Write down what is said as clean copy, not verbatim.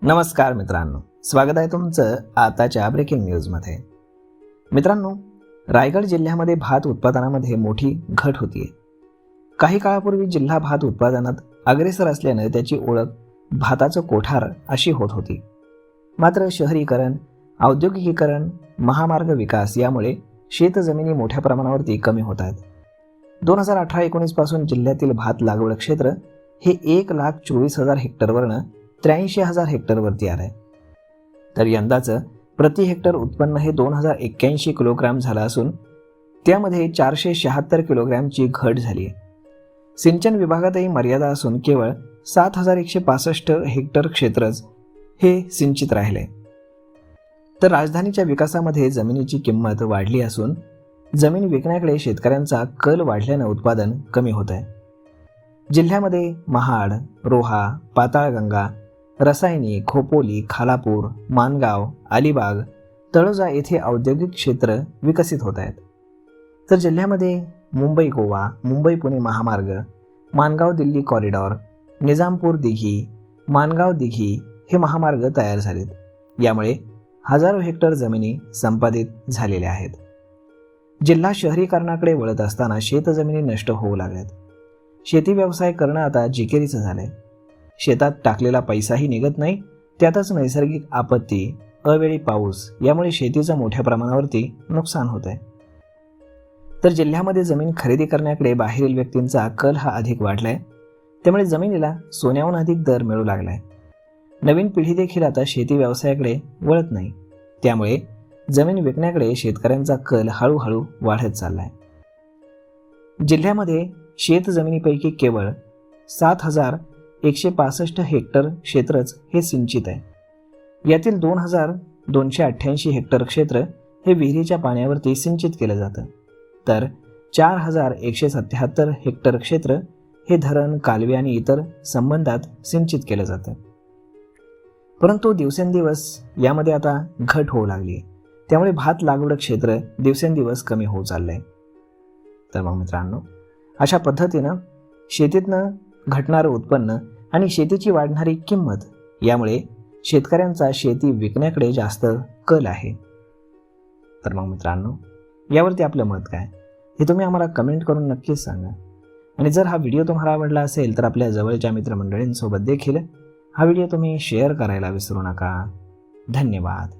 नमस्कार मित्रांनो, स्वागत आहे तुमचं आताच्या ब्रेकिंग न्यूजमध्ये. मित्रांनो, रायगड जिल्ह्यामध्ये भात उत्पादनामध्ये मोठी घट होतीये. काही काळापूर्वी जिल्हा भात उत्पादनात अग्रेसर असल्याने त्याची ओळख भाताचं कोठार अशी होत होती. मात्र शहरीकरण, औद्योगिकीकरण, महामार्ग विकास यामुळे शेतजमिनी मोठ्या प्रमाणावरती कमी होत आहेत. 2018-19 पासून जिल्ह्यातील भात लागवड क्षेत्र हे 1,24,000 हेक्टरवरनं 83,000 हेक्टरवरती आलं आहे. तर यंदाचं प्रति हेक्टर उत्पन्न हे 2,081 किलोग्राम झालं असून त्यामध्ये 476 किलोग्रामची घट झाली आहे. सिंचन विभागातही मर्यादा असून केवळ 7,165 हेक्टर क्षेत्रच हे सिंचित राहिले. तर राजधानीच्या विकासामध्ये जमिनीची किंमत वाढली असून जमीन विकण्याकडे शेतकऱ्यांचा कल वाढल्यानं उत्पादन कमी होत आहे. जिल्ह्यामध्ये महाड, रोहा, पाताळगंगा, रसायनी, खोपोली, खालापूर, मानगाव, अलिबाग, तळोजा येथे औद्योगिक क्षेत्र विकसित होत आहेत. तर जिल्ह्यामध्ये मुंबई गोवा, मुंबई पुणे महामार्ग, मानगाव दिल्ली कॉरिडॉर, निजामपूर दिघी, मानगाव दिघी हे महामार्ग तयार झालेत. यामुळे हजारो हेक्टर जमिनी संपादित झालेल्या आहेत. जिल्हा शहरीकरणाकडे वळत असताना शेतजमिनी नष्ट होऊ लागल्यात. शेती व्यवसाय करणं आता जिकिरीचं झालंय. शेतात टाकलेला पैसाही निघत नाही, त्यातच नैसर्गिक आपत्ती, अवेळी पाऊस यामुळे शेतीचं मोठ्या प्रमाणावरती नुकसान होत आहे. तर जिल्ह्यामध्ये जमीन खरेदी करण्याकडे बाहेरील व्यक्तींचा कल हा अधिक वाढलाय. त्यामुळे जमिनीला सोन्याहून अधिक दर मिळू लागलाय. नवीन पिढी देखील आता शेती व्यवसायाकडे वळत नाही. त्यामुळे जमीन विकण्याकडे शेतकऱ्यांचा कल हळूहळू वाढत चाललाय. जिल्ह्यामध्ये शेत जमिनीपैकी केवळ 7,165 हेक्टर क्षेत्रच हे सिंचित आहे. यातील 2,288 हेक्टर क्षेत्र हे विहिरीच्या पाण्यावरती सिंचित केलं जातं. तर 4,177 हेक्टर क्षेत्र हे धरण, कालवे आणि इतर संबंधात सिंचित केलं जातं. परंतु दिवसेंदिवस यामध्ये आता घट होऊ लागली. त्यामुळे भात लागवड क्षेत्र दिवसेंदिवस कमी होत चाललंय. तर मग मित्रांनो, अशा पद्धतीनं शेतीतनं घटणारं उत्पन्न आणि शेतीची वाढणारी किंमत यामुळे शेतकऱ्यांचा शेती विकण्याकडे जास्त कल आहे. तर मग मित्रांनो, यावरती आपलं मत काय हे तुम्ही आम्हाला कमेंट करून नक्कीच सांगा. आणि जर हा व्हिडिओ तुम्हाला आवडला असेल तर आपल्या जवळच्या मित्रमंडळींसोबत देखील हा व्हिडिओ तुम्ही शेअर करायला विसरू नका. धन्यवाद.